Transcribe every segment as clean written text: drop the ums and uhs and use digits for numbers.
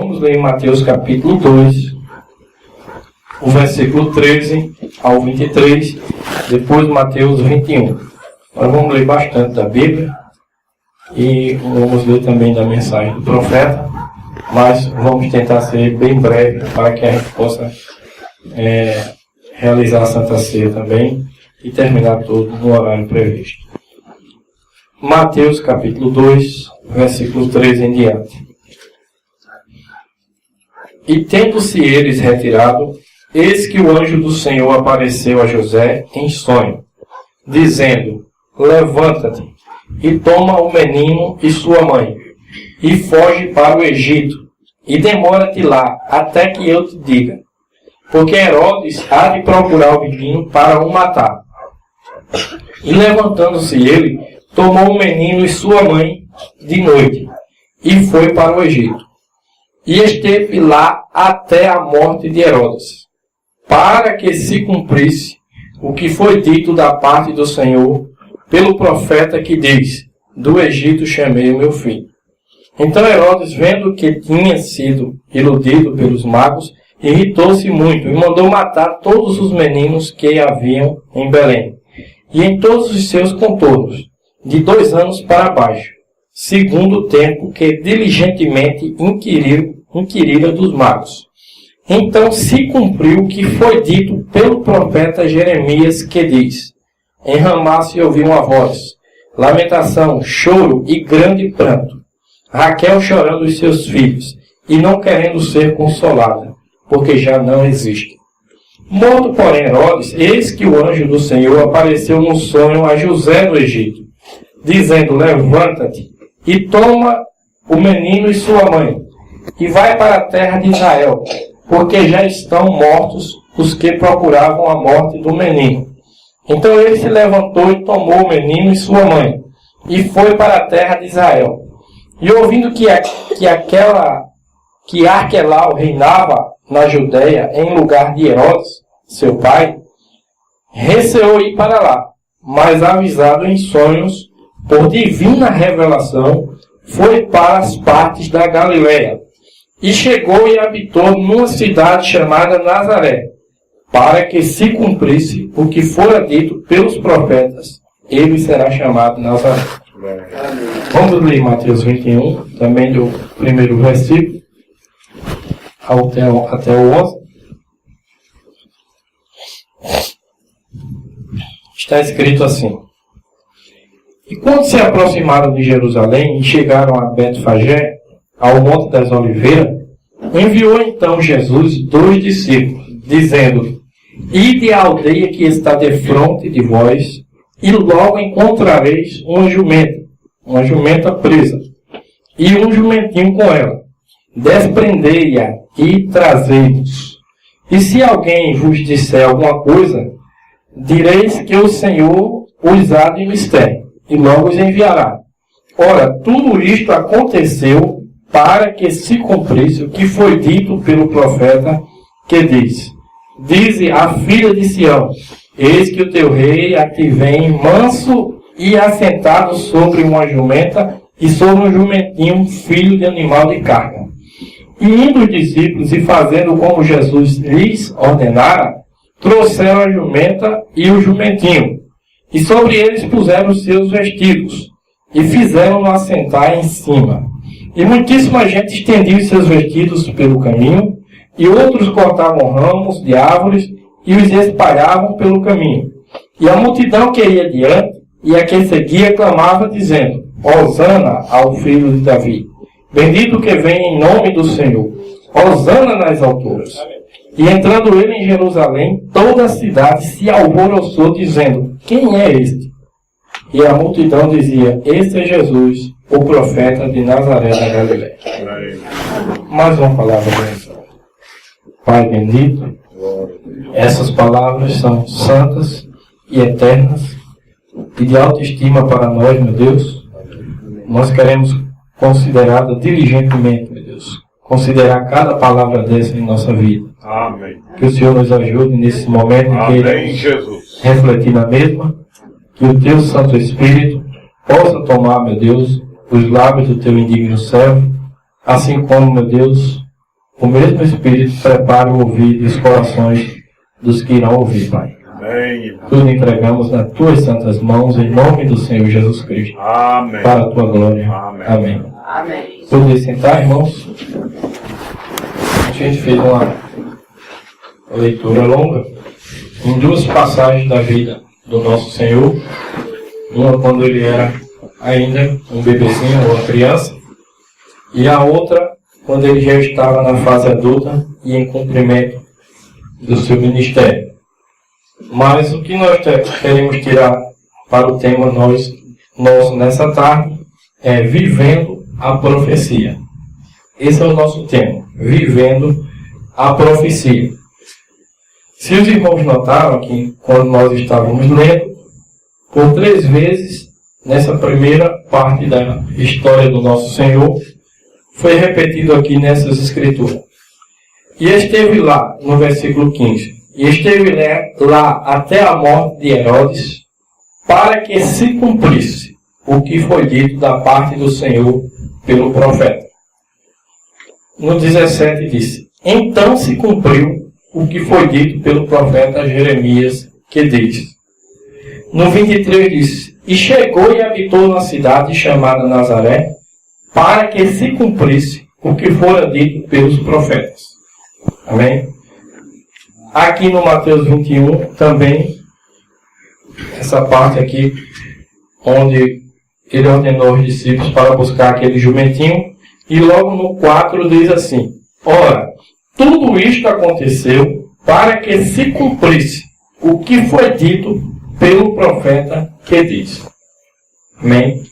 vamos ler Mateus capítulo 2, o versículo 13 ao 23, depois Mateus 21. Nós vamos ler bastante da Bíblia e vamos ler também da mensagem do profeta, mas vamos tentar ser bem breve para que a gente possa realizar a Santa Ceia também e terminar tudo no horário previsto. Mateus capítulo 2, versículo 13 em diante. E tendo-se eles retirado, eis que o anjo do Senhor apareceu a José em sonho, dizendo: levanta-te e toma o menino e sua mãe, e foge para o Egito, e demora-te lá até que eu te diga, porque Herodes há de procurar o menino para o matar. E levantando-se ele, tomou o menino e sua mãe de noite, e foi para o Egito. E esteve lá até a morte de Herodes, para que se cumprisse o que foi dito da parte do Senhor pelo profeta que diz: do Egito chamei o meu filho. Então Herodes, vendo que tinha sido iludido pelos magos, irritou-se muito e mandou matar todos os meninos que haviam em Belém, e em todos os seus contornos, de 2 anos para baixo, segundo o tempo que diligentemente inquirira dos magos. Então se cumpriu o que foi dito pelo profeta Jeremias, que diz: em Ramá se ouviu uma voz, lamentação, choro e grande pranto, Raquel chorando os seus filhos, e não querendo ser consolada, porque já não existem. Morto, porém, Herodes, eis que o anjo do Senhor apareceu num sonho a José no Egito, dizendo: levanta-te e toma o menino e sua mãe, e vai para a terra de Israel, porque já estão mortos os que procuravam a morte do menino. Então ele se levantou e tomou o menino e sua mãe, e foi para a terra de Israel. E ouvindo que Arquelau reinava na Judéia em lugar de Herodes, seu pai, receou ir para lá, mas avisado em sonhos por divina revelação, foi para as partes da Galileia, e chegou e habitou numa cidade chamada Nazaré, para que se cumprisse o que fora dito pelos profetas: ele será chamado Nazaré. Vamos ler Mateus 21, também do primeiro versículo até o 11. Está escrito assim: e quando se aproximaram de Jerusalém e chegaram a Betfagé, ao Monte das Oliveiras, enviou então Jesus 2 discípulos, dizendo: ide à aldeia que está defronte de vós, e logo encontrareis uma jumenta presa, e um jumentinho com ela. Desprendei-a e trazei-vos. E se alguém vos disser alguma coisa, direis que o Senhor os há de mistério, e logo os enviará. Ora, tudo isto aconteceu para que se cumprisse o que foi dito pelo profeta, que diz: dize à filha de Sião: eis que o teu rei a ti vem manso e assentado sobre uma jumenta e sobre um jumentinho, filho de animal de carga. E indo os discípulos e fazendo como Jesus lhes ordenara, trouxeram a jumenta e o jumentinho, e sobre eles puseram os seus vestidos, e fizeram-no assentar em cima. E muitíssima gente estendia os seus vestidos pelo caminho, e outros cortavam ramos de árvores e os espalhavam pelo caminho. E a multidão que ia diante e a que seguia clamava, dizendo: Hosana ao filho de Davi. Bendito que vem em nome do Senhor. Hosana nas alturas. E entrando ele em Jerusalém, toda a cidade se alvoroçou, dizendo: quem é este? E a multidão dizia: este é Jesus, o profeta de Nazaré da Galileia. Mais uma palavra bendita. Pai bendito, essas palavras são santas e eternas e de autoestima para nós, meu Deus. Nós queremos considerá-la diligentemente, meu Deus. Considerar cada palavra dessa em nossa vida. Amém. Que o Senhor nos ajude nesse momento em que Amém, Jesus. Refletir na mesma. Que o Teu Santo Espírito possa tomar, meu Deus, os lábios do Teu indigno servo, assim como, meu Deus, o mesmo Espírito prepare o ouvido e os corações dos que irão ouvir, Pai. Amém. Tudo entregamos nas tuas santas mãos, em nome do Senhor Jesus Cristo. Amém. Para a tua glória. Amém. Amém. Amém. Poder sentar, irmãos? A gente fez uma leitura longa em duas passagens da vida do nosso Senhor. Uma quando ele era ainda um bebezinho ou uma criança, e a outra quando ele já estava na fase adulta e em cumprimento do seu ministério. Mas o que nós queremos tirar para o tema nosso nessa tarde é vivendo a profecia. Esse é o nosso tema, vivendo a profecia. Se os irmãos notaram que quando nós estávamos lendo, por 3 vezes, nessa primeira parte da história do nosso Senhor, foi repetido aqui nessas escrituras. E esteve lá, no versículo 15, e esteve lá até a morte de Herodes, para que se cumprisse o que foi dito da parte do Senhor pelo profeta. No 17 disse, então se cumpriu o que foi dito pelo profeta Jeremias, que diz. No 23 diz, e chegou e habitou na cidade chamada Nazaré, para que se cumprisse o que fora dito pelos profetas. Amém? Aqui no Mateus 21, também, essa parte aqui, onde ele ordenou os discípulos para buscar aquele jumentinho, e logo no 4 diz assim, ora, tudo isto aconteceu para que se cumprisse o que foi dito pelo profeta que diz. Amém?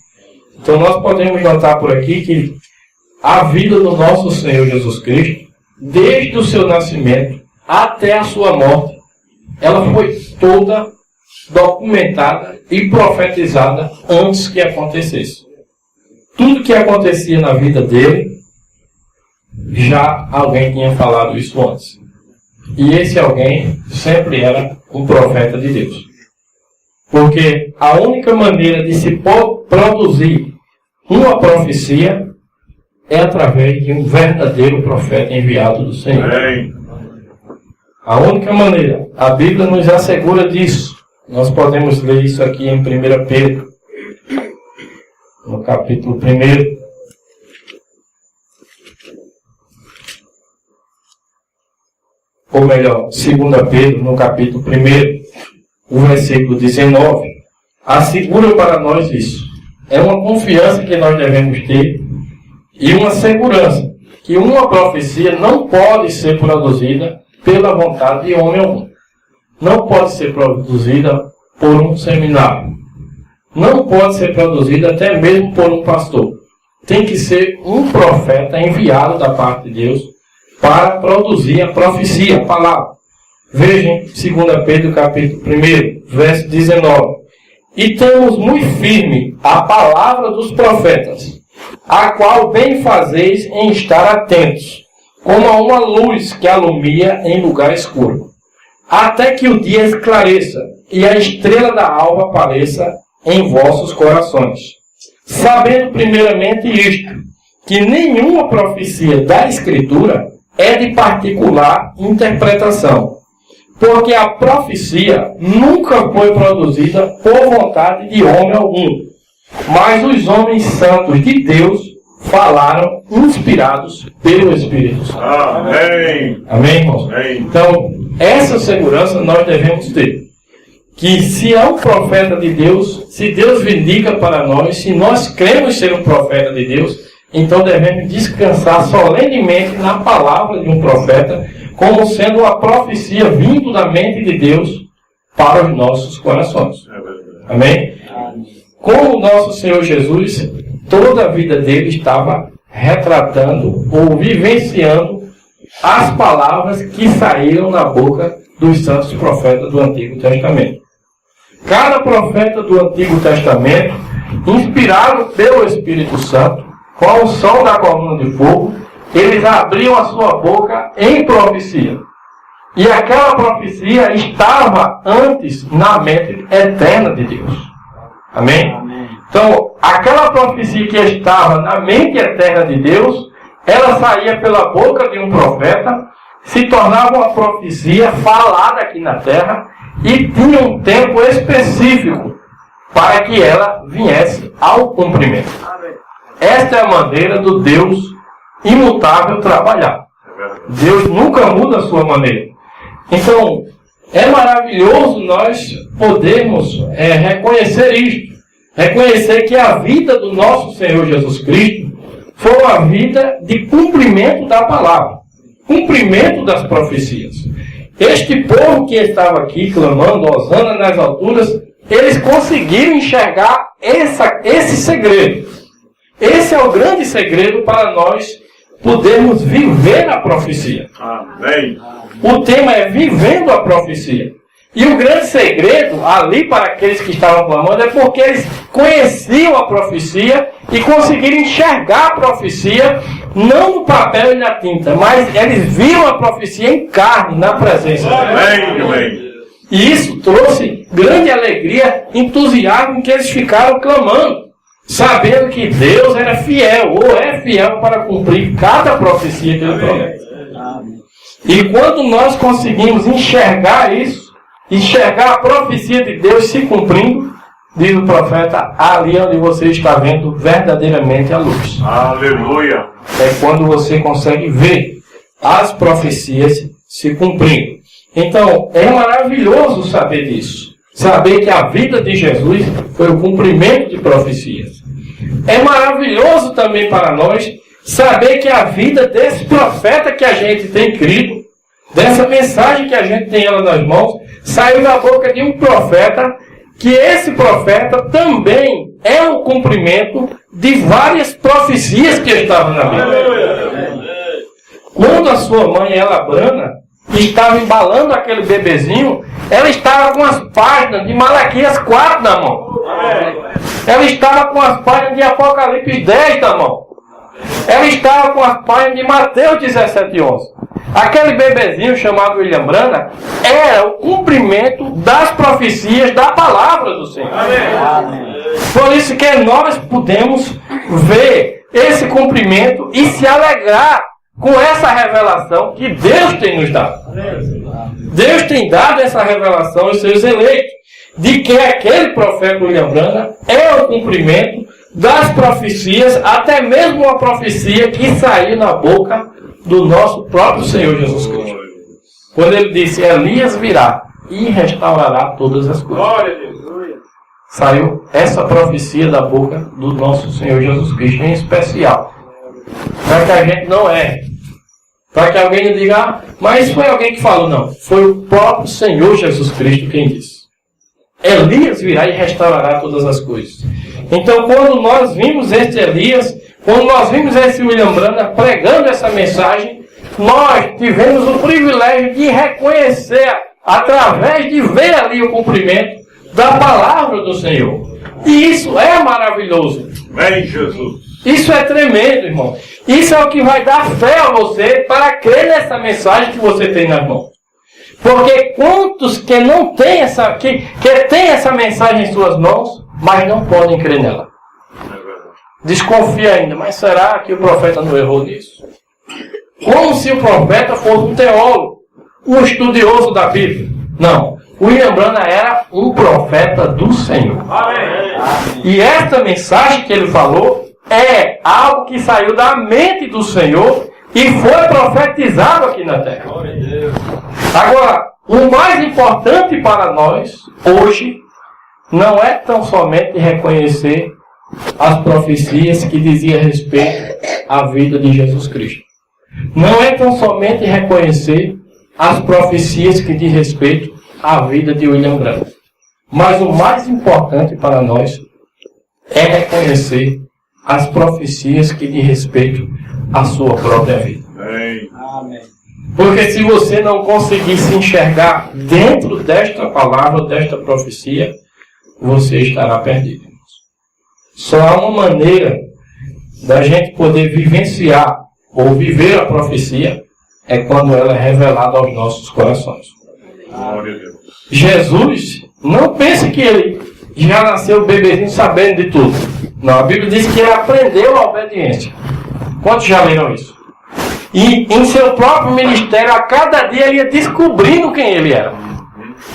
Então nós podemos notar por aqui que a vida do nosso Senhor Jesus Cristo, desde o seu nascimento até a sua morte, ela foi toda documentada e profetizada antes que acontecesse. Tudo que acontecia na vida dele, já alguém tinha falado isso antes. E esse alguém sempre era um profeta de Deus. Porque a única maneira de se produzir uma profecia é através de um verdadeiro profeta enviado do Senhor. Amém. A única maneira. A Bíblia nos assegura disso. Nós podemos ler isso aqui em 1 Pedro, no capítulo 1. Ou melhor, 2 Pedro, no capítulo 1, o versículo 19, assegura para nós isso. É uma confiança que nós devemos ter e uma segurança que uma profecia não pode ser produzida pela vontade de homem algum. Não pode ser produzida por um seminário. Não pode ser produzida até mesmo por um pastor. Tem que ser um profeta enviado da parte de Deus para produzir a profecia, a palavra. Vejam 2 Pedro capítulo 1, verso 19. E temos muito firme a palavra dos profetas, a qual bem fazeis em estar atentos, como a uma luz que alumia em lugar escuro, até que o dia esclareça e a estrela da alva apareça em vossos corações. Sabendo primeiramente isto, que nenhuma profecia da Escritura é de particular interpretação, porque a profecia nunca foi produzida por vontade de homem algum, mas os homens santos de Deus falaram inspirados pelo Espírito Santo. Amém. Amém, irmãos? Amém. Então, essa segurança nós devemos ter. Que se é um profeta de Deus, se Deus vindica para nós, se nós cremos ser um profeta de Deus, então devemos descansar solenemente na palavra de um profeta, como sendo uma profecia vindo da mente de Deus para os nossos corações. Amém? Como o nosso Senhor Jesus, toda a vida dele estava retratando ou vivenciando as palavras que saíram na boca dos santos profetas do Antigo Testamento. Cada profeta do Antigo Testamento, inspirado pelo Espírito Santo, com o som da coluna de fogo, eles abriam a sua boca em profecia. E aquela profecia estava antes na mente eterna de Deus. Amém? Então, aquela profecia que estava na mente eterna de Deus, ela saía pela boca de um profeta, se tornava uma profecia falada aqui na terra e tinha um tempo específico para que ela viesse ao cumprimento. Esta é a maneira do Deus imutável trabalhar. Deus nunca muda a sua maneira. Então, é maravilhoso nós podermos reconhecer isto. Reconhecer que a vida do nosso Senhor Jesus Cristo foi uma vida de cumprimento da palavra. Cumprimento das profecias. Este povo que estava aqui clamando, hosana nas alturas, eles conseguiram enxergar esse segredo. Esse é o grande segredo para nós podermos viver a profecia. Amém. O tema é vivendo a profecia. E o grande segredo ali para aqueles que estavam clamando é porque eles conheciam a profecia e conseguiram enxergar a profecia não no papel e na tinta, mas eles viram a profecia em carne, na presença de Deus. Amém. E isso trouxe grande alegria, entusiasmo, que eles ficaram clamando, sabendo que Deus era fiel, ou é fiel para cumprir cada profecia que ele promete. E quando nós conseguimos enxergar isso, enxergar a profecia de Deus se cumprindo, diz o profeta, ali onde você está vendo verdadeiramente a luz. Aleluia. É quando você consegue ver as profecias se cumprindo. Então, é maravilhoso saber disso. Saber que a vida de Jesus foi o cumprimento de profecias. É maravilhoso também para nós saber que a vida desse profeta que a gente tem crido, dessa mensagem que a gente tem ela nas mãos, saiu da boca de um profeta, que esse profeta também é o cumprimento de várias profecias que estavam na Bíblia. Quando a sua mãe, Elabrana, estava embalando aquele bebezinho, ela estava com as páginas de Malaquias 4 na mão. Ela estava com as páginas de Apocalipse 10 na mão. Ela estava com as páginas de Mateus 17:11. Aquele bebezinho chamado William Branham era o cumprimento das profecias da palavra do Senhor. Por isso que nós podemos ver esse cumprimento e se alegrar com essa revelação que Deus tem nos dado. Deus tem dado essa revelação aos seus eleitos, de que aquele profeta William Branham é o cumprimento das profecias, até mesmo uma profecia que saiu na boca do nosso próprio Senhor Jesus Cristo. Quando ele disse, Elias virá e restaurará todas as coisas. Saiu essa profecia da boca do nosso Senhor Jesus Cristo, em especial. Para que a gente não erre. Para que alguém não diga, mas foi alguém que falou. Não, foi o próprio Senhor Jesus Cristo quem disse. Elias virá e restaurará todas as coisas. Então, quando nós vimos este Elias, quando nós vimos esse William Branham pregando essa mensagem, nós tivemos o privilégio de reconhecer, através de ver ali o cumprimento da palavra do Senhor. E isso é maravilhoso. Amém, Jesus. Isso é tremendo, irmão. Isso é o que vai dar fé a você para crer nessa mensagem que você tem nas mãos. Porque quantos que não têm essa, que tem essa mensagem em suas mãos, mas não podem crer nela? Desconfia ainda, mas será que o profeta não errou nisso? Como se o profeta fosse um teólogo, um estudioso da Bíblia. Não. William Branham era um profeta do Senhor. Amém. E esta mensagem que ele falou é algo que saiu da mente do Senhor e foi profetizado aqui na terra. Agora, o mais importante para nós hoje não é tão somente reconhecer as profecias que diziam respeito à vida de Jesus Cristo. Não é tão somente reconhecer as profecias que dizem respeito à vida de William Branham. Mas o mais importante para nós é reconhecer as profecias que dizem respeito à sua própria vida. Amém. Porque se você não conseguir se enxergar dentro desta palavra, desta profecia, você estará perdido. Só há uma maneira da gente poder vivenciar ou viver a profecia, é quando ela é revelada aos nossos corações. Glória a Deus. Jesus, não pense que ele já nasceu bebezinho sabendo de tudo. Não, a Bíblia diz que ele aprendeu a obediência. Quantos já leram isso? E em seu próprio ministério, a cada dia ele ia descobrindo quem ele era.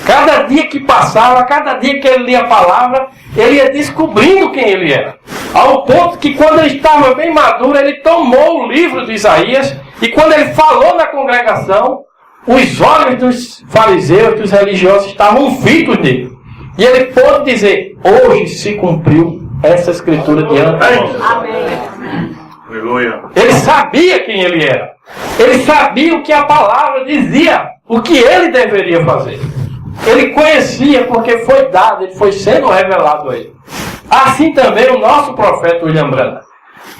Cada dia que passava, cada dia que ele lia a palavra, ele ia descobrindo quem ele era. Ao ponto que quando ele estava bem maduro, ele tomou o livro de Isaías e quando ele falou na congregação, os olhos dos fariseus, dos religiosos estavam fitos nele. E ele pôde dizer, hoje se cumpriu essa escritura diante de nós. Amém. Ele sabia quem ele era. Ele sabia o que a palavra dizia, o que ele deveria fazer. Ele conhecia porque foi dado, ele foi sendo revelado a ele. Assim também o nosso profeta William Branham.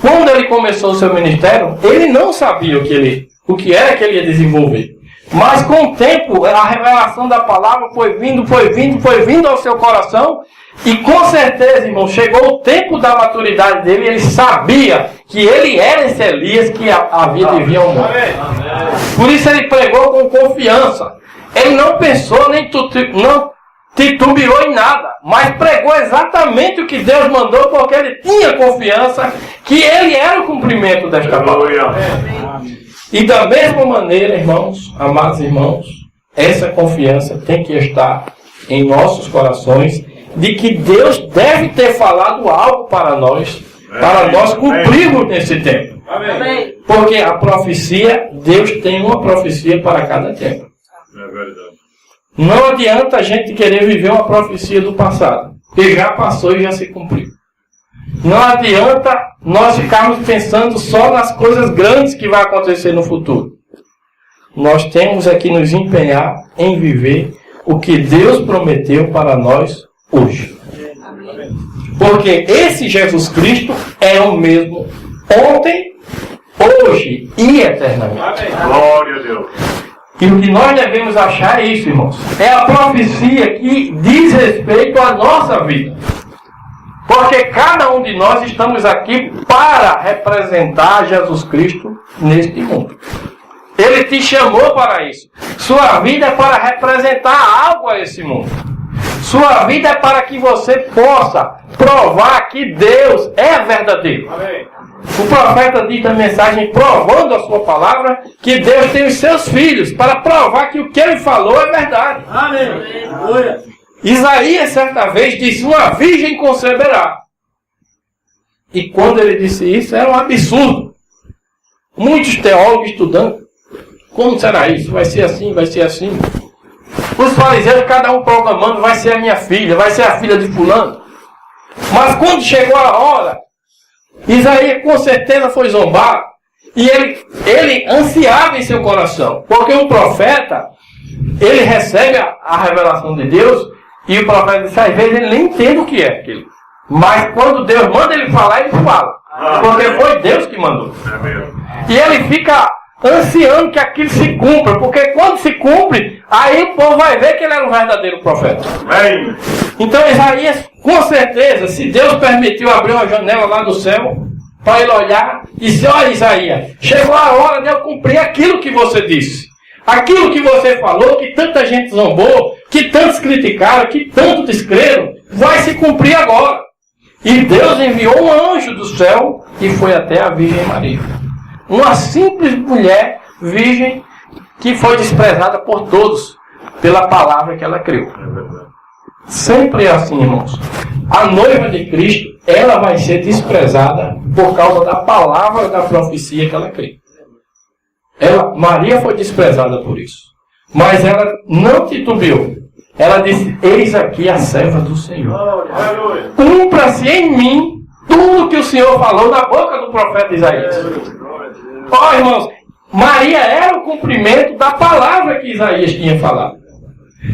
Quando ele começou o seu ministério, ele não sabia o que era que ele ia desenvolver. Mas com o tempo, a revelação da palavra foi vindo ao seu coração. E com certeza, irmão, chegou o tempo da maturidade dele e ele sabia que ele era esse Elias que havia de vir ao mundo. Por isso ele pregou com confiança. Ele não pensou, não titubeou em nada, mas pregou exatamente o que Deus mandou, porque ele tinha confiança que ele era o cumprimento desta palavra. E da mesma maneira, irmãos, amados irmãos, essa confiança tem que estar em nossos corações de que Deus deve ter falado algo para nós cumprirmos nesse tempo. Amém. Porque a profecia, Deus tem uma profecia para cada tempo. É verdade. Não adianta a gente querer viver uma profecia do passado, que já passou e já se cumpriu. Não adianta nós ficarmos pensando só nas coisas grandes que vai acontecer no futuro. Nós temos que nos empenhar em viver o que Deus prometeu para nós hoje. Porque esse Jesus Cristo é o mesmo ontem, hoje e eternamente. Glória a Deus. E o que nós devemos achar é isso, irmãos. É a profecia que diz respeito à nossa vida. Porque cada um de nós estamos aqui para representar Jesus Cristo neste mundo. Ele te chamou para isso. Sua vida é para representar algo a esse mundo. Sua vida é para que você possa provar que Deus é verdadeiro. Amém. O profeta diz na mensagem, provando a sua palavra, que Deus tem os seus filhos, para provar que o que ele falou é verdade. Amém. Isaías, certa vez, disse, uma virgem conceberá. E quando ele disse isso, era um absurdo. Muitos teólogos estudando, como será isso? Vai ser assim, vai ser assim. Os fariseus, cada um proclamando, vai ser a minha filha, vai ser a filha de fulano. Mas quando chegou a hora, Isaías com certeza foi zombado. E ele ansiava em seu coração. Porque um profeta, ele recebe a revelação de Deus, e o profeta diz, às vezes ele nem entende o que é aquilo. Mas quando Deus manda ele falar, ele fala. Porque foi Deus que mandou. É mesmo. E ele fica ansiando que aquilo se cumpra. Porque quando se cumpre, aí o povo vai ver que ele era um verdadeiro profeta. Amém. Então Isaías, com certeza, se Deus permitiu abrir uma janela lá do céu, para ele olhar e dizer, olha Isaías, chegou a hora de eu cumprir aquilo que você disse. Aquilo que você falou, que tanta gente zombou, que tantos criticaram, que tanto descreram, vai se cumprir agora. E Deus enviou um anjo do céu e foi até a Virgem Maria. Uma simples mulher virgem que foi desprezada por todos pela palavra que ela criou. Sempre é assim, irmãos. A noiva de Cristo, ela vai ser desprezada por causa da palavra da profecia que ela criou. Maria foi desprezada por isso. Mas ela não titubeou. Ela disse, eis aqui a serva do Senhor. Cumpra-se em mim tudo que o Senhor falou na boca do profeta Isaías. Ó, irmãos, Maria era o cumprimento da palavra que Isaías tinha falado.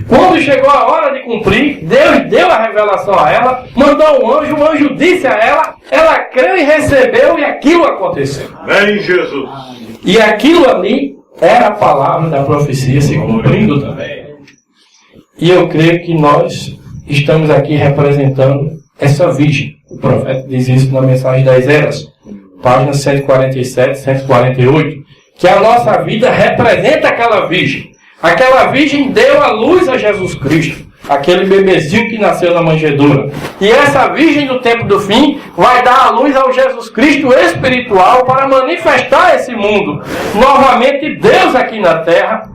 Quando chegou a hora de cumprir, Deus deu a revelação a ela, mandou um anjo, o anjo disse a ela creu e recebeu, e aquilo aconteceu. Amém, Jesus. E aquilo ali era a palavra da profecia se cumprindo também. E eu creio que nós estamos aqui representando essa virgem. O profeta diz isso na mensagem das eras, páginas 147, 148, que a nossa vida representa aquela virgem. Aquela virgem deu a luz a Jesus Cristo. aquele bebezinho que nasceu na manjedoura. E essa virgem do tempo do fim vai dar à luz ao Jesus Cristo espiritual para manifestar esse mundo. Novamente Deus aqui na terra,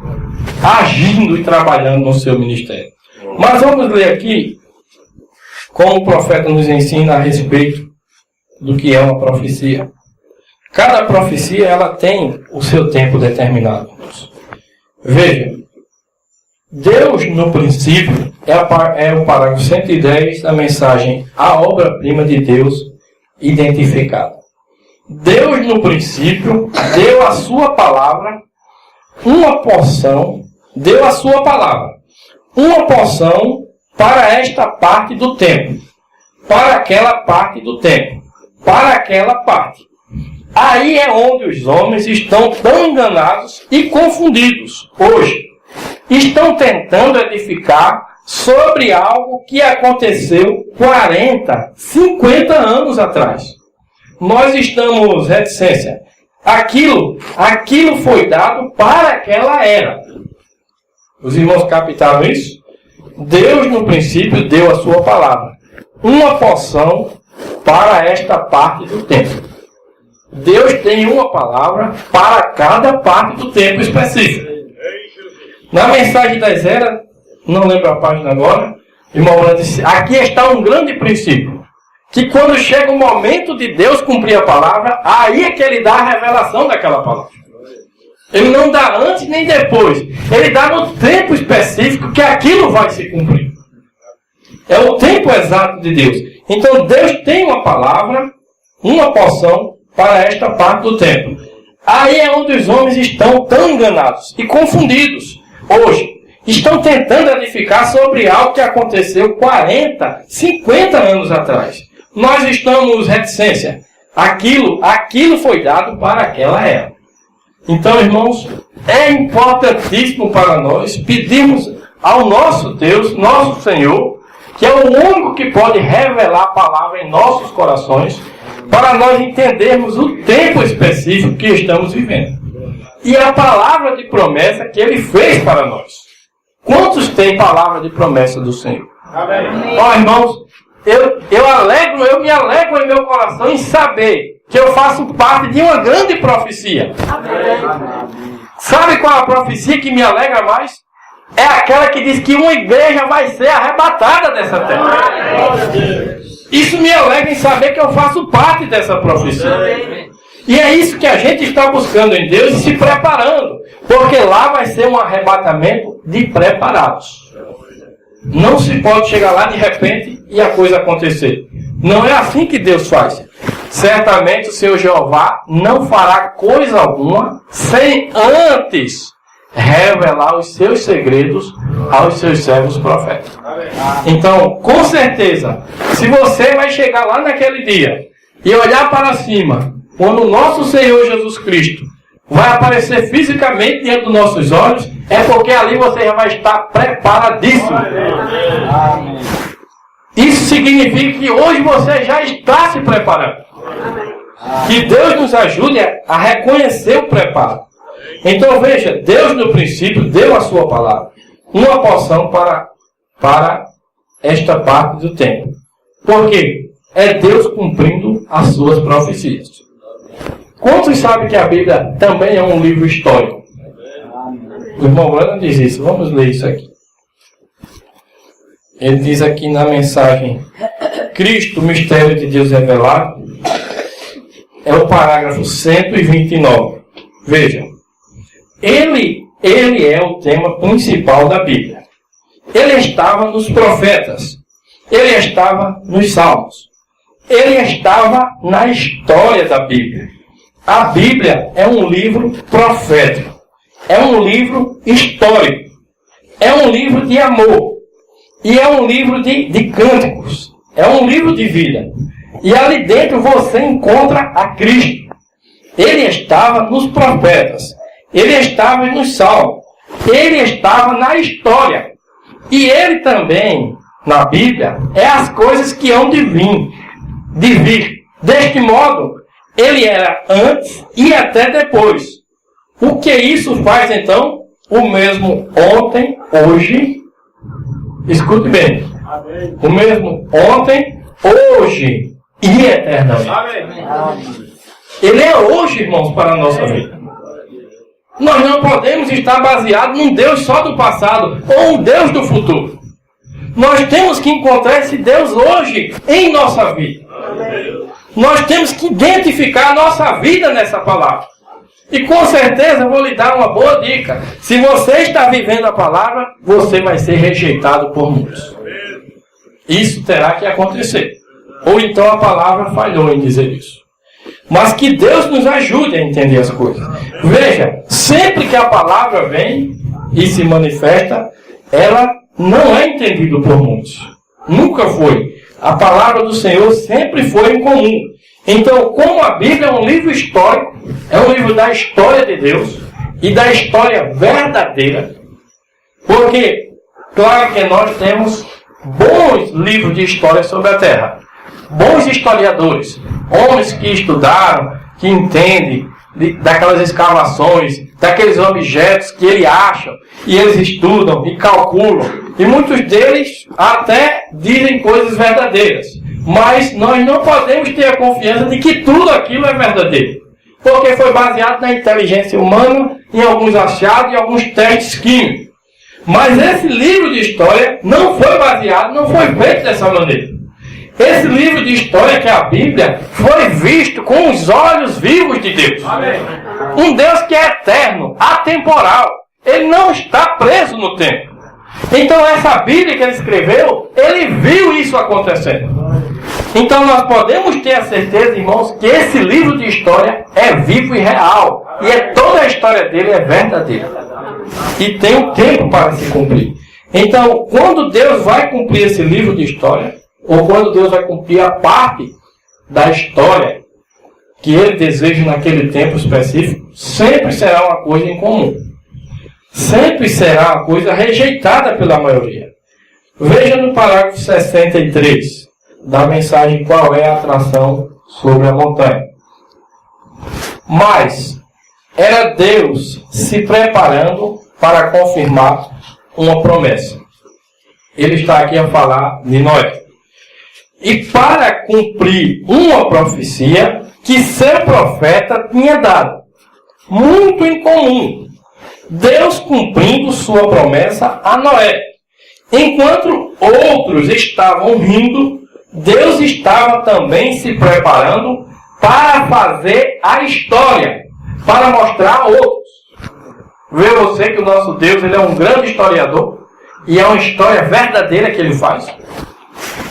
agindo e trabalhando no seu ministério. Mas vamos ler aqui como o profeta nos ensina a respeito do que é uma profecia. Cada profecia ela tem o seu tempo determinado. Veja, Deus no princípio é o parágrafo 110 da mensagem A obra-prima de Deus identificada. Deus no princípio deu a sua palavra uma porção, deu a sua palavra uma porção para esta parte do tempo, para aquela parte do tempo, para aquela parte. Aí é onde os homens estão tão enganados e confundidos hoje. Estão tentando edificar sobre algo que aconteceu 40, 50 anos atrás. Nós estamos reticência. Aquilo foi dado para aquela era. Os irmãos captaram isso? Deus no princípio deu a sua palavra. Uma porção para esta parte do tempo. Deus tem uma palavra para cada parte do tempo específico. Na mensagem das eras, não lembro a página agora, o irmão Brando disse, aqui está um grande princípio, que quando chega o momento de Deus cumprir a palavra, aí é que ele dá a revelação daquela palavra. Ele não dá antes nem depois, ele dá no tempo específico que aquilo vai se cumprir. É o tempo exato de Deus. Então Deus tem uma palavra, uma porção para esta parte do tempo. Aí é onde os homens estão tão enganados e confundidos hoje. Estão tentando edificar sobre algo que aconteceu 40, 50 anos atrás. Nós estamos reticência. Aquilo foi dado para aquela era. Então, irmãos, é importantíssimo para nós pedirmos ao nosso Deus, nosso Senhor, que é o único que pode revelar a palavra em nossos corações, para nós entendermos o tempo específico que estamos vivendo. E a palavra de promessa que Ele fez para nós. Quantos têm palavra de promessa do Senhor? Amém. Ó, irmãos, eu me alegro em meu coração em saber que eu faço parte de uma grande profecia. Amém. Sabe qual é a profecia que me alegra mais? É aquela que diz que uma igreja vai ser arrebatada dessa terra. Amém. Isso me alegra em saber que eu faço parte dessa profecia. Amém. E é isso que a gente está buscando em Deus e se preparando. Porque lá vai ser um arrebatamento de preparados. Não se pode chegar lá de repente e a coisa acontecer. Não é assim que Deus faz. Certamente o Senhor Jeová não fará coisa alguma sem antes revelar os seus segredos aos seus servos profetas. Então, com certeza, se você vai chegar lá naquele dia e olhar para cima, quando o nosso Senhor Jesus Cristo vai aparecer fisicamente diante dos nossos olhos, é porque ali você já vai estar preparadíssimo. Amém. Isso significa que hoje você já está se preparando. Que Deus nos ajude a reconhecer o preparo. Então veja, Deus no princípio deu a sua palavra. Uma porção para esta parte do tempo. Por quê? É Deus cumprindo as suas profecias. Quantos sabem que a Bíblia também é um livro histórico? O irmão Brando diz isso. Vamos ler isso aqui. Ele diz aqui na mensagem: Cristo, o mistério de Deus revelado, é o parágrafo 129. Vejam. Ele é o tema principal da Bíblia. Ele estava nos profetas. Ele estava nos salmos. Ele estava na história da Bíblia. A Bíblia é um livro profético. É um livro histórico. É um livro de amor. E é um livro de cânticos. É um livro de vida. E ali dentro você encontra a Cristo. Ele estava nos profetas. Ele estava nos salmos. Ele estava na história. E ele também, na Bíblia, é as coisas que hão de vir. Deste modo, ele era antes e até depois. O que isso faz, então? O mesmo ontem, hoje Escute bem. O mesmo ontem, hoje e eternamente. Ele é hoje, irmãos, para a nossa vida. Nós não podemos estar baseados num Deus só do passado ou um Deus do futuro. Nós temos que encontrar esse Deus hoje em nossa vida. Nós temos que identificar a nossa vida nessa palavra. E com certeza eu vou lhe dar uma boa dica. Se você está vivendo a palavra, você vai ser rejeitado por muitos. Isso terá que acontecer. Ou então a palavra falhou em dizer isso. Mas que Deus nos ajude a entender as coisas. Veja, sempre que a palavra vem e se manifesta, ela não é entendida por muitos. Nunca foi. A palavra do Senhor sempre foi em comum. Então, como a Bíblia é um livro histórico, é um livro da história de Deus e da história verdadeira, porque, claro que nós temos bons livros de história sobre a Terra, bons historiadores, homens que estudaram, que entendem daquelas escavações, daqueles objetos que eles acham, e eles estudam e calculam, e muitos deles até dizem coisas verdadeiras. Mas nós não podemos ter a confiança de que tudo aquilo é verdadeiro. Porque foi baseado na inteligência humana, em alguns achados e alguns testes químicos. Mas esse livro de história não foi baseado, não foi feito dessa maneira. Esse livro de história, que é a Bíblia, foi visto com os olhos vivos de Deus. Amém. Um Deus que é eterno, atemporal. Ele não está preso no tempo. Então essa Bíblia que ele escreveu, ele viu isso acontecendo. Então nós podemos ter a certeza, irmãos, que esse livro de história é vivo e real. E toda a história dele é verdadeira. E tem um tempo para se cumprir. Então, quando Deus vai cumprir esse livro de história, ou quando Deus vai cumprir a parte da história que ele deseja naquele tempo específico, sempre será uma coisa incomum. Sempre será uma coisa rejeitada pela maioria. Veja no parágrafo 63 da mensagem Qual é a Atração sobre a Montanha. Mas era Deus se preparando para confirmar uma promessa. Ele está aqui a falar de Noé. E para cumprir uma profecia que seu profeta tinha dado. Muito incomum. Deus cumprindo sua promessa a Noé. Enquanto outros estavam rindo, Deus estava também se preparando para fazer a história, para mostrar a outros. Vê você que o nosso Deus, ele é um grande historiador, e é uma história verdadeira que ele faz.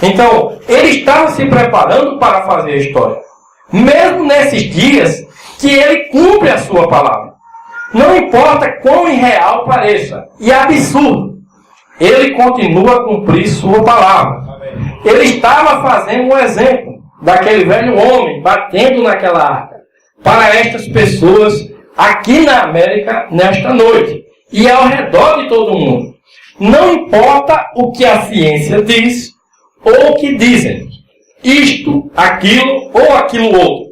Então, ele estava se preparando para fazer a história. Mesmo nesses dias que ele cumpre a sua palavra. Não importa quão irreal pareça e absurdo, ele continua a cumprir sua palavra. Ele estava fazendo um exemplo daquele velho homem batendo naquela arca para estas pessoas aqui na América nesta noite e ao redor de todo mundo. Não importa o que a ciência diz ou o que dizem, isto, aquilo ou aquilo outro.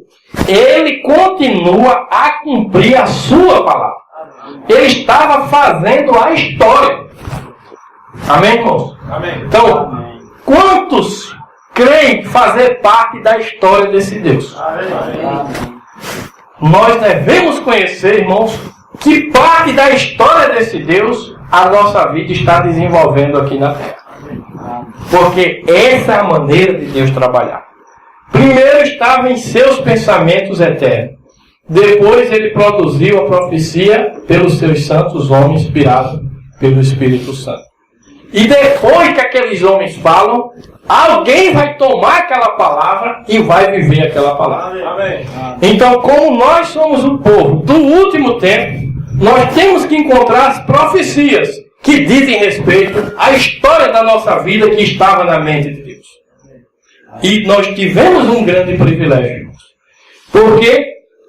Ele continua a cumprir a sua palavra. Ele estava fazendo a história. Amém, irmãos? Amém. Então, quantos creem fazer parte da história desse Deus? Amém. Nós devemos conhecer, irmãos, que parte da história desse Deus a nossa vida está desenvolvendo aqui na Terra. Porque essa é a maneira de Deus trabalhar. Primeiro estava em seus pensamentos eternos. Depois ele produziu a profecia pelos seus santos homens inspirados pelo Espírito Santo. E depois que aqueles homens falam, alguém vai tomar aquela palavra e vai viver aquela palavra. Amém. Então, como nós somos o povo do último tempo, nós temos que encontrar as profecias que dizem respeito à história da nossa vida que estava na mente de Deus. E nós tivemos um grande privilégio. Porque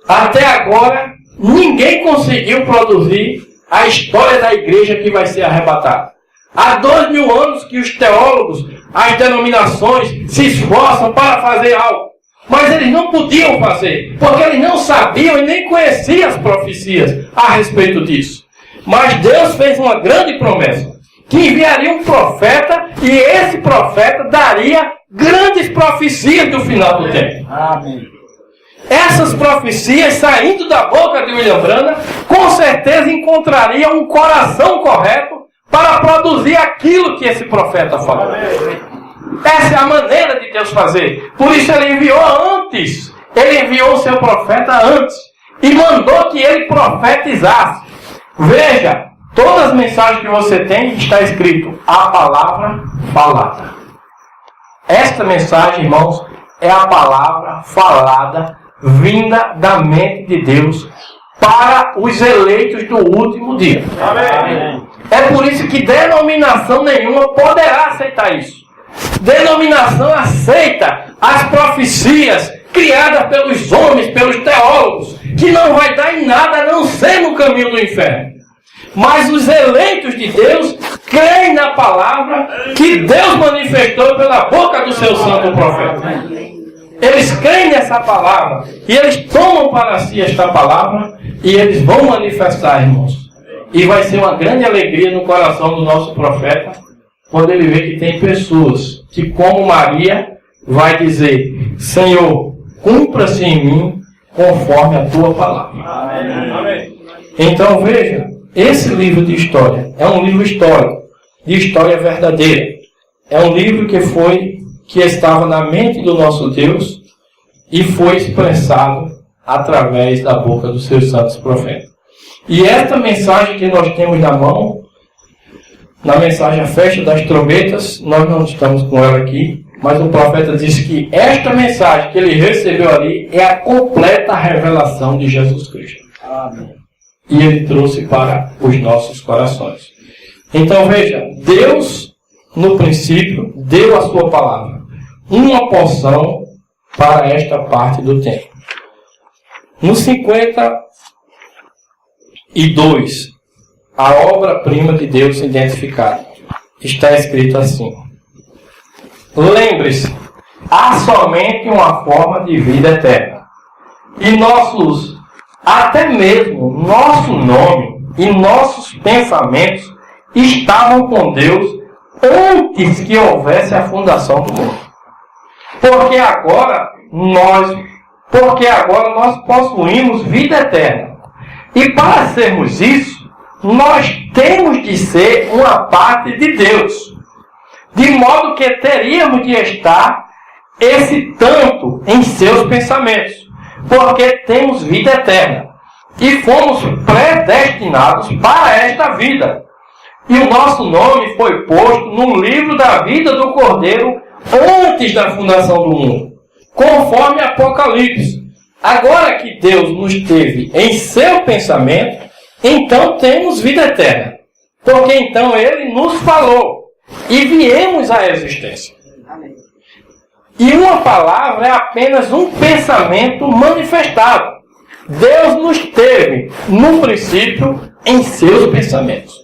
até agora ninguém conseguiu produzir a história da igreja que vai ser arrebatada. Há 2000 anos que os teólogos, as denominações se esforçam para fazer algo. Mas eles não podiam fazer, porque eles não sabiam e nem conheciam as profecias a respeito disso. Mas Deus fez uma grande promessa. que enviaria um profeta e esse profeta daria grandes profecias do final do tempo. Amém. Essas profecias, saindo da boca de William Branham, com certeza encontrariam um coração correto para produzir aquilo que esse profeta falou. Essa é a maneira de Deus fazer. Por isso ele enviou antes. Ele enviou o seu profeta antes. E mandou que ele profetizasse. Veja, todas as mensagens que você tem está escrito a palavra falada. Esta mensagem, irmãos, é a palavra falada, vinda da mente de Deus para os eleitos do último dia. Amém. É por isso que denominação nenhuma poderá aceitar isso. Denominação aceita as profecias criadas pelos homens, pelos teólogos, que não vai dar em nada a não ser no caminho do inferno. Mas os eleitos de Deus creem na palavra que Deus manifestou pela boca do seu santo profeta. Eles creem nessa palavra e eles tomam para si esta palavra e eles vão manifestar, irmãos. E vai ser uma grande alegria no coração do nosso profeta quando ele vê que tem pessoas que, como Maria, vai dizer: Senhor, cumpra-se em mim conforme a tua palavra. Amém. Então veja, esse livro de história é um livro histórico, de história verdadeira. É um livro que estava na mente do nosso Deus e foi expressado através da boca dos seus santos profetas. E esta mensagem que nós temos na mão, na mensagem A Festa das Trombetas, nós não estamos com ela aqui, mas o profeta disse que esta mensagem que ele recebeu ali é a completa revelação de Jesus Cristo. Amém. E ele trouxe para os nossos corações. Então veja, Deus, no princípio, deu a sua palavra, uma porção para esta parte do tempo. No 52, a obra-prima de Deus identificada, está escrito assim: lembre-se, há somente uma forma de vida eterna. E até mesmo nosso nome e nossos pensamentos estavam com Deus antes que houvesse a fundação do mundo. Porque agora nós possuímos vida eterna. E para sermos isso, nós temos de ser uma parte de Deus. De modo que teríamos de estar esse tanto em seus pensamentos. Porque temos vida eterna. E fomos predestinados para esta vida. E o nosso nome foi posto no livro da vida do Cordeiro antes da fundação do mundo, conforme Apocalipse. Agora que Deus nos teve em seu pensamento, então temos vida eterna. Porque então Ele nos falou e viemos à existência. E uma palavra é apenas um pensamento manifestado. Deus nos teve, no princípio, em seus pensamentos.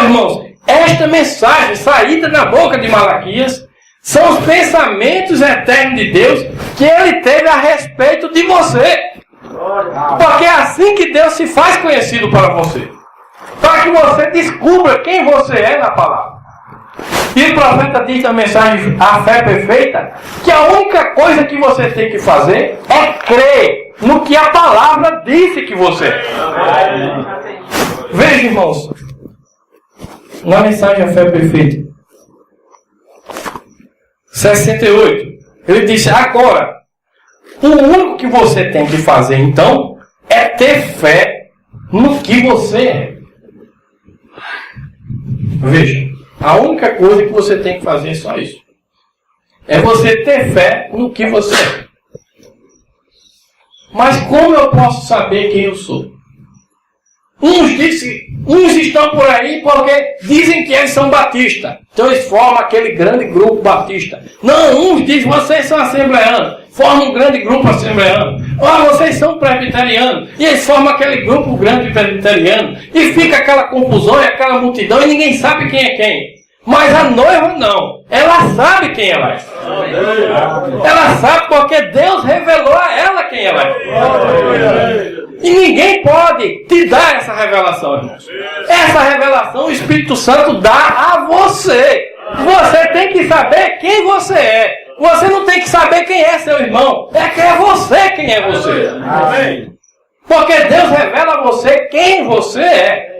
Irmãos, esta mensagem saída da boca de Malaquias são os pensamentos eternos de Deus que Ele teve a respeito de você. Porque é assim que Deus se faz conhecido para você. Para que você descubra quem você é na palavra. E o profeta diz na mensagem A Fé Perfeita que a única coisa que você tem que fazer é crer no que a palavra disse que você é. Veja, irmãos, na mensagem A Fé Perfeita 68, ele disse: agora, o único que você tem que fazer então é ter fé no que você é. Veja, a única coisa que você tem que fazer é só isso. É você ter fé no que você é. Mas como eu posso saber quem eu sou? Uns estão por aí porque dizem que eles são batistas. Então eles formam aquele grande grupo batista. Não, uns dizem: vocês são assembleanos. Formam um grande grupo assembleano. Vocês são presbiterianos. E eles formam aquele grupo grande presbiteriano. E fica aquela confusão e aquela multidão e ninguém sabe quem é quem. Mas a noiva não. Ela sabe quem ela é. Ela sabe porque Deus revelou a ela quem ela é. E ninguém pode te dar essa revelação, irmãos. Essa revelação o Espírito Santo dá a você. Você tem que saber quem você é. Você não tem que saber quem é seu irmão. É você quem é você. Amém. Porque Deus revela a você quem você é.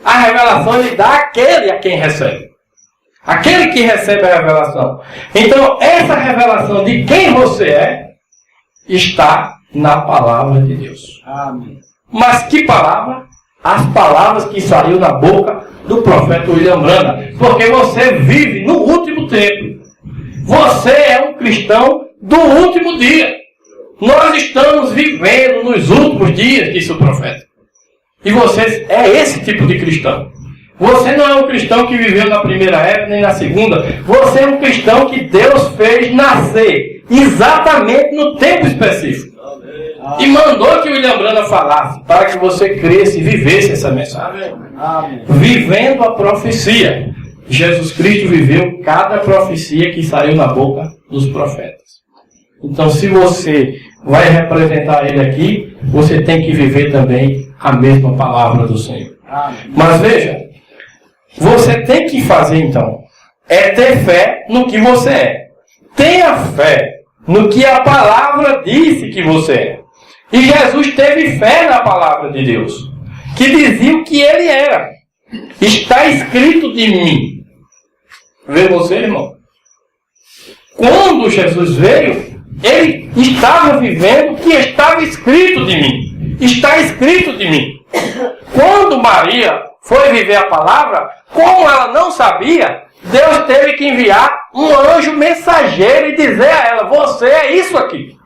A revelação Ele dá àquele a quem recebe. Aquele que recebe a revelação. Então, essa revelação de quem você é está na palavra de Deus. Amém. Mas que palavra? As palavras que saíram da boca do profeta William Branham. Porque você vive no último tempo. Você é um cristão do último dia. Nós estamos vivendo nos últimos dias, disse o profeta. E você é esse tipo de cristão. Você não é um cristão que viveu na primeira época nem na segunda. Você é um cristão que Deus fez nascer exatamente no tempo específico. E mandou que William Branham falasse para que você cresça e vivesse essa mensagem. Vivendo a profecia. Jesus Cristo viveu cada profecia que saiu na boca dos profetas. Então, se você vai representar Ele aqui, você tem que viver também a mesma palavra do Senhor. Mas veja, você tem que fazer então, é ter fé no que você é. Tenha fé no que a palavra disse que você é. E Jesus teve fé na palavra de Deus, que dizia o que Ele era. Está escrito de mim. Vê você, irmão? Quando Jesus veio, Ele estava vivendo o que estava escrito de mim. Está escrito de mim. Quando Maria foi viver a palavra, como ela não sabia, Deus teve que enviar um anjo mensageiro e dizer a ela, você é isso aqui.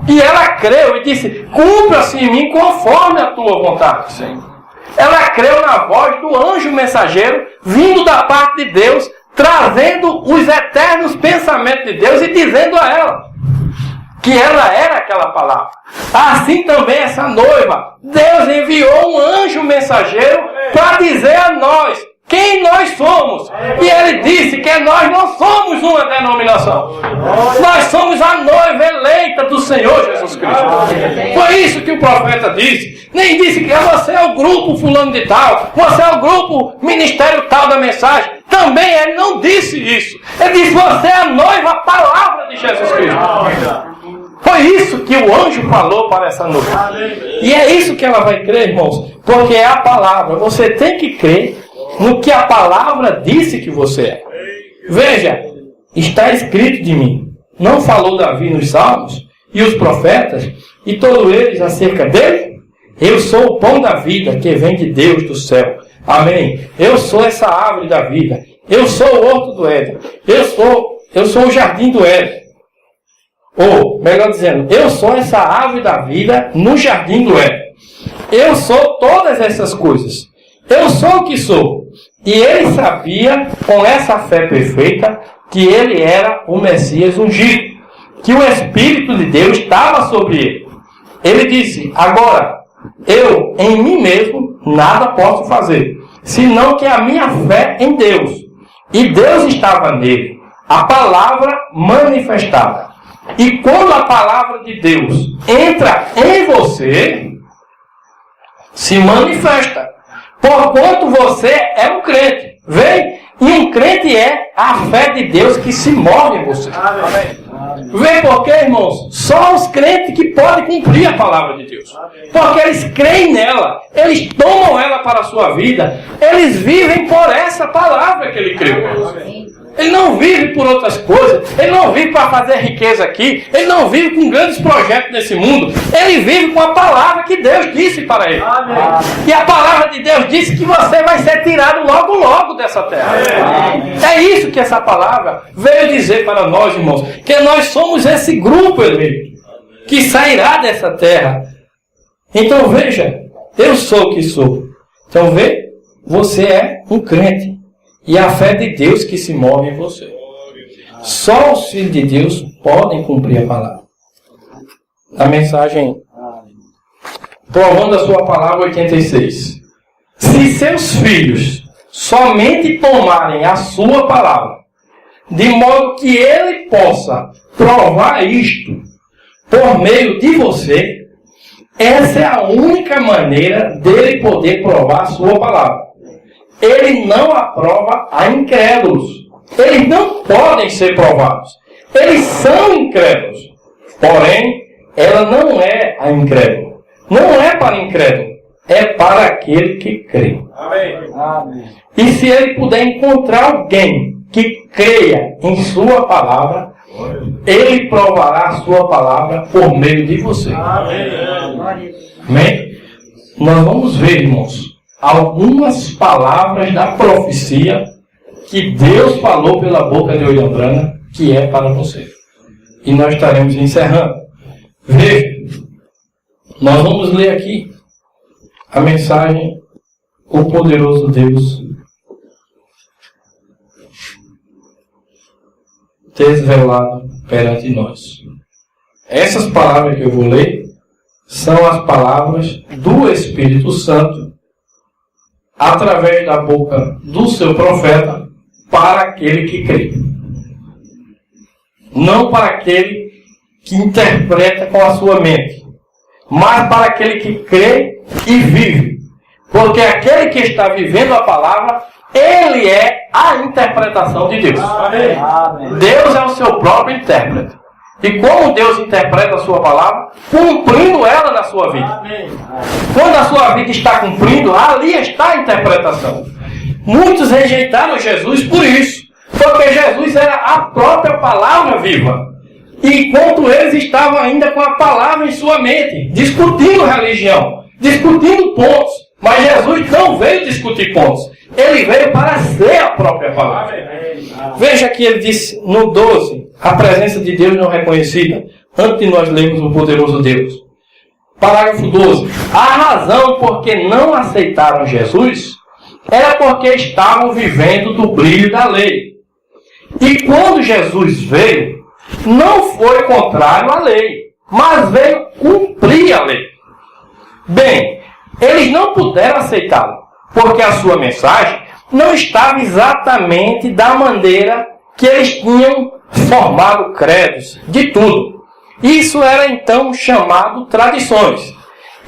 E ela creu e disse, cumpra-se em mim conforme a tua vontade, Senhor. Ela creu na voz do anjo mensageiro, vindo da parte de Deus, trazendo os eternos pensamentos de Deus e dizendo a ela que ela era aquela palavra. Assim também essa noiva, Deus enviou um anjo mensageiro para dizer a nós quem nós somos. E Ele disse que nós não somos uma denominação. Nós somos a noiva eleita do Senhor Jesus Cristo. Foi isso que o profeta disse. Nem disse que você é o grupo fulano de tal, você é o grupo ministério tal da mensagem. Também Ele não disse isso. Ele disse, você é a noiva, a palavra de Jesus Cristo. Foi isso que o anjo falou para essa noiva. E é isso que ela vai crer, irmãos. Porque é a palavra. Você tem que crer no que a palavra disse que você é. Veja, está escrito de mim. Não falou Davi nos Salmos e os profetas e todos eles acerca dele? Eu sou o pão da vida que vem de Deus do céu. Amém. Eu sou essa árvore da vida. Eu sou o horto do Éden. Eu sou o jardim do Éden. Ou, melhor dizendo, eu sou essa árvore da vida no jardim do Éden. Eu sou todas essas coisas. Eu sou o que sou. E ele sabia, com essa fé perfeita, que ele era o Messias ungido. Que o Espírito de Deus estava sobre ele. Ele disse, agora, eu em mim mesmo nada posso fazer, senão que a minha fé em Deus. E Deus estava nele. A palavra manifestada. E quando a palavra de Deus entra em você, se manifesta. Porquanto você é um crente. Vem? E um crente é a fé de Deus que se move em você. Vê por quê, irmãos? Só os crentes que podem cumprir a palavra de Deus. Porque eles creem nela. Eles tomam ela para a sua vida. Eles vivem por essa palavra que ele creu. Ele não vive por outras coisas. Ele não vive para fazer riqueza aqui. Ele não vive com grandes projetos nesse mundo. Ele vive com a palavra que Deus disse para ele. Amém. E a palavra de Deus disse que você vai ser tirado logo, logo dessa terra. Amém. É isso que essa palavra veio dizer para nós, irmãos. Que nós somos esse grupo eleito que sairá dessa terra. Então veja, eu sou o que sou. Então vê, você é um crente. E a fé de Deus que se move em você. Só os filhos de Deus podem cumprir a palavra. A mensagem provando a sua palavra 86. Se seus filhos somente tomarem a sua palavra, de modo que ele possa provar isto por meio de você, Essa é a única maneira dele poder provar a sua palavra. Ele não aprova a incrédulos. Eles não podem ser provados. Eles são incrédulos. Porém, ela não é a incrédulo. Não é para incrédulo. É para aquele que crê. Amém. E se ele puder encontrar alguém que creia em sua palavra, ele provará a sua palavra por meio de você. Amém? Nós vamos ver, irmãos, algumas palavras da profecia que Deus falou pela boca de William Branham, que é para você. E nós estaremos encerrando. Veja, nós vamos ler aqui a mensagem, o poderoso Deus desvelado perante nós. Essas palavras que eu vou ler são as palavras do Espírito Santo através da boca do seu profeta para aquele que crê. Não para aquele que interpreta com a sua mente, mas para aquele que crê e vive. Porque aquele que está vivendo a palavra, ele é a interpretação de Deus. Amém. Deus é o seu próprio intérprete. E como Deus interpreta a sua palavra? Cumprindo ela na sua vida. Amém. Quando a sua vida está cumprindo, ali está a interpretação. Muitos rejeitaram Jesus por isso. Porque Jesus era a própria palavra viva. E enquanto eles estavam ainda com a palavra em sua mente, discutindo religião, discutindo pontos. Mas Jesus não veio discutir pontos. Ele veio para ser a própria palavra. Veja que ele disse no 12, a presença de Deus não reconhecida, antes de nós lermos o poderoso Deus. Parágrafo 12. A razão por que não aceitaram Jesus era porque estavam vivendo do brilho da lei. E quando Jesus veio, não foi contrário à lei, mas veio cumprir a lei. Bem, eles não puderam aceitá-lo, porque a sua mensagem não estava exatamente da maneira que eles tinham formado credos, de tudo. Isso era então chamado tradições.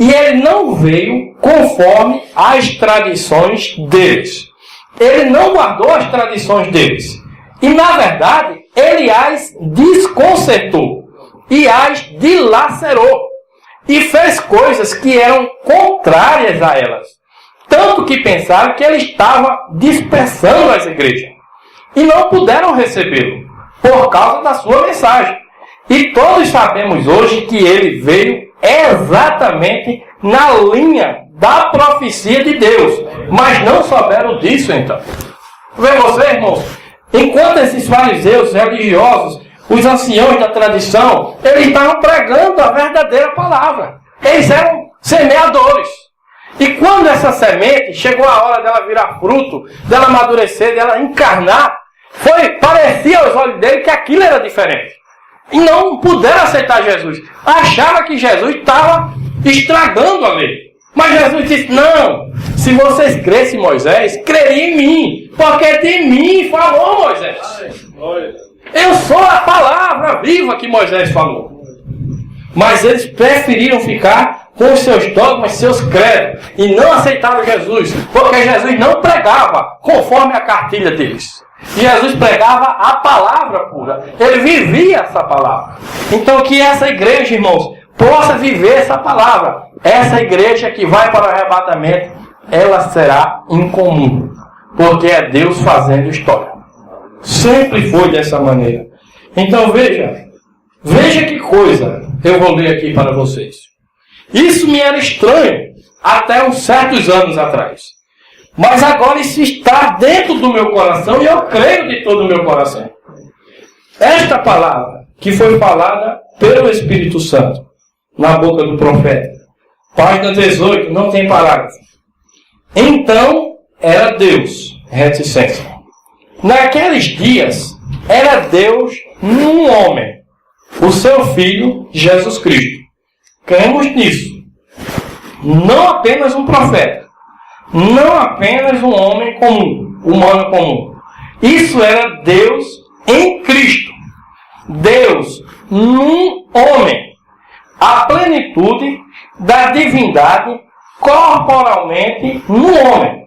E ele não veio conforme as tradições deles. Ele não guardou as tradições deles. E na verdade, ele as desconcertou e as dilacerou. E fez coisas que eram contrárias a elas. Tanto que pensaram que ele estava dispersando as igrejas. E não puderam recebê-lo, por causa da sua mensagem. E todos sabemos hoje que ele veio exatamente na linha da profecia de Deus. Mas não souberam disso então. Vê você, irmãos, enquanto esses fariseus religiosos, os anciãos da tradição, eles estavam pregando a verdadeira palavra. Eles eram semeadores. E quando essa semente, chegou a hora dela virar fruto, dela amadurecer, dela encarnar, parecia aos olhos dele que aquilo era diferente. E não puderam aceitar Jesus. Achava que Jesus estava estragando a lei. Mas Jesus disse, não, se vocês crescem em Moisés, creriam em mim, porque de mim falou Moisés. Eu sou a palavra viva que Moisés falou. Mas eles preferiram ficar com os seus dogmas, seus credos, e não aceitaram Jesus, porque Jesus não pregava conforme a cartilha deles. Jesus pregava a palavra pura. Ele vivia essa palavra. Então que essa igreja, irmãos, possa viver essa palavra. Essa igreja que vai para o arrebatamento, ela será incomum, porque é Deus fazendo história. Sempre foi dessa maneira. Então veja que coisa eu vou ler aqui para vocês. Isso me era estranho até uns certos anos atrás. Mas agora isso está dentro do meu coração e eu creio de todo o meu coração. Esta palavra que foi falada pelo Espírito Santo na boca do profeta. Página 18, não tem parágrafo. Então era Deus, reticência. Naqueles dias era Deus num homem, o seu Filho Jesus Cristo. Cremos nisso. Não apenas um profeta. Não apenas um homem comum, humano comum. Isso era Deus em Cristo. Deus num homem. A plenitude da divindade corporalmente no homem.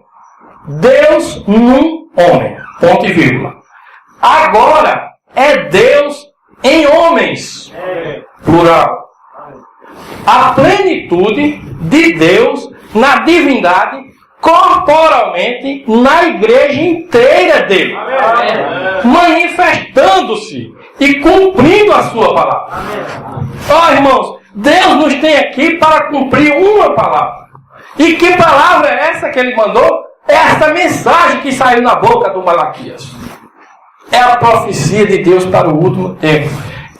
Deus num homem. Ponto e vírgula. Agora é Deus em homens. Plural. A plenitude de Deus na divindade corporalmente na igreja inteira dele. Manifestando-se e cumprindo a sua palavra. Ó, irmãos, Deus nos tem aqui para cumprir uma palavra. E que palavra é essa que ele mandou? É essa mensagem que saiu na boca do Malaquias. É a profecia de Deus para o último tempo.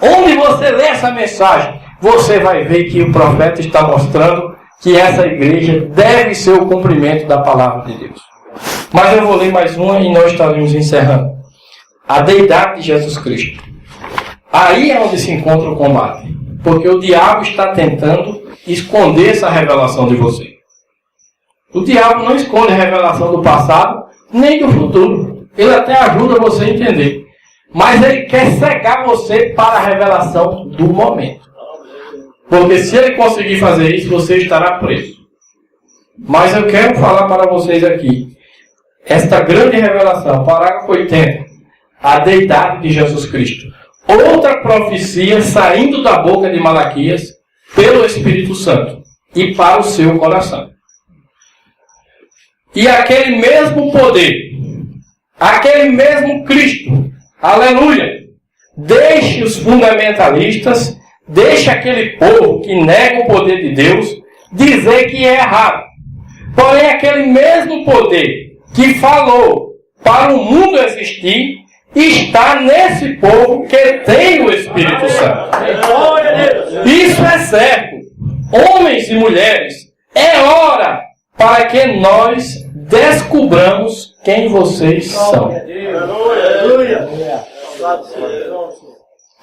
Onde você lê essa mensagem, você vai ver que o profeta está mostrando que essa igreja deve ser o cumprimento da palavra de Deus. Mas eu vou ler mais uma e nós estaremos encerrando. A deidade de Jesus Cristo. Aí é onde se encontra o combate. Porque o diabo está tentando esconder essa revelação de você. O diabo não esconde a revelação do passado, nem do futuro. Ele até ajuda você a entender. Mas ele quer cegar você para a revelação do momento. Porque se ele conseguir fazer isso, você estará preso. Mas eu quero falar para vocês aqui. Esta grande revelação, parágrafo 80. A deidade de Jesus Cristo. Outra profecia saindo da boca de Malaquias pelo Espírito Santo. E para o seu coração. E aquele mesmo poder, aquele mesmo Cristo, aleluia, deixe os fundamentalistas, deixe aquele povo que nega o poder de Deus, dizer que é errado. Porém, aquele mesmo poder que falou para o mundo existir, está nesse povo que tem o Espírito Santo. Isso é certo. Homens e mulheres, é hora para que nós descubramos quem vocês são.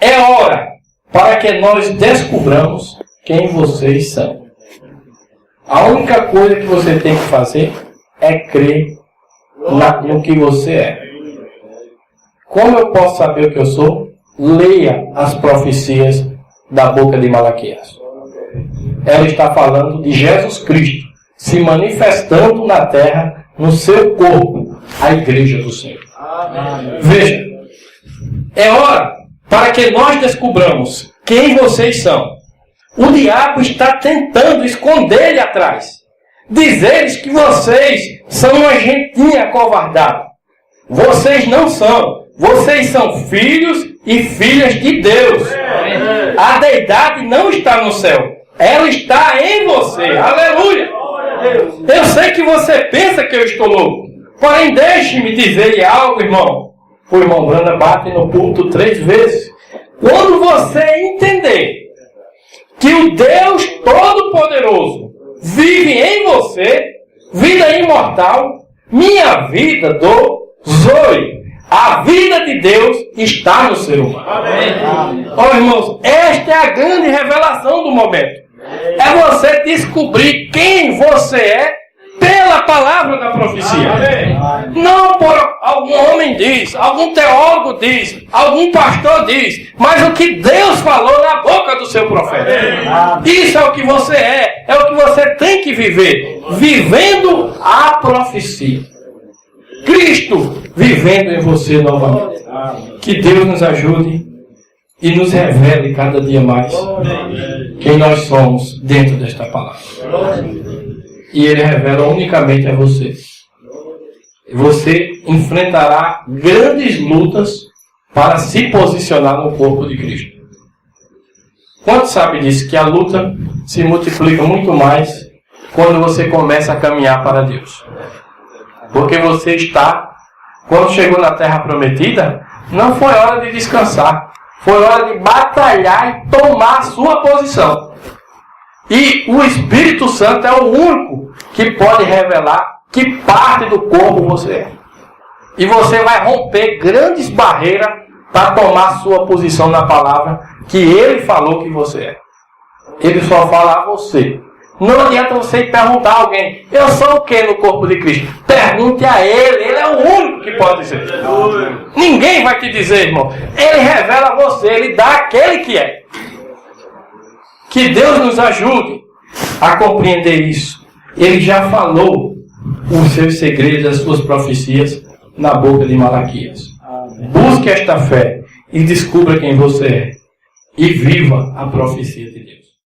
É hora para que nós descubramos quem vocês são. A única coisa que você tem que fazer é crer no que você é. Como eu posso saber o que eu sou? Leia as profecias da boca de Malaquias. Ela está falando de Jesus Cristo se manifestando na terra, no seu corpo, a igreja do Senhor. Veja, é hora para que nós descubramos quem vocês são. O diabo está tentando esconder-lhe atrás. Dizer-lhes que vocês são uma gentinha acovardada. Vocês não são. Vocês são filhos e filhas de Deus. A deidade não está no céu. Ela está em você. Aleluia! Eu sei que você pensa que eu estou louco. Porém, deixe-me dizer-lhe algo, irmão. O irmão Branda bate no púlpito 3 vezes. Quando você entender que o Deus Todo-Poderoso vive em você, vida imortal, minha vida do Zoe, a vida de Deus está no ser humano. Amém. Ó, irmãos, esta é a grande revelação do momento. É você descobrir quem você é pela palavra da profecia. Não por algum homem diz, algum teólogo diz, algum pastor diz, mas o que Deus falou na boca do seu profeta. Isso é o que você é o que você tem que viver, vivendo a profecia. Cristo vivendo em você novamente. Que Deus nos ajude e nos revele cada dia mais quem nós somos dentro desta palavra. E Ele revela unicamente a você. Você enfrentará grandes lutas para se posicionar no corpo de Cristo. Quanto sabe disso? Que a luta se multiplica muito mais quando você começa a caminhar para Deus. Porque você está, quando chegou na terra prometida, não foi hora de descansar. Foi hora de batalhar e tomar a sua posição. E o Espírito Santo é o único que pode revelar que parte do corpo você é. E você vai romper grandes barreiras para tomar a sua posição na palavra que Ele falou que você é. Ele só fala a você. Não adianta você ir perguntar a alguém, eu sou o que no corpo de Cristo? Pergunte a Ele, Ele é o único que pode dizer. Ninguém vai te dizer, irmão. Ele revela a você, Ele dá aquele que é. Que Deus nos ajude a compreender isso. Ele já falou os seus segredos, as suas profecias na boca de Malaquias. Busque esta fé e descubra quem você é. E viva a profecia.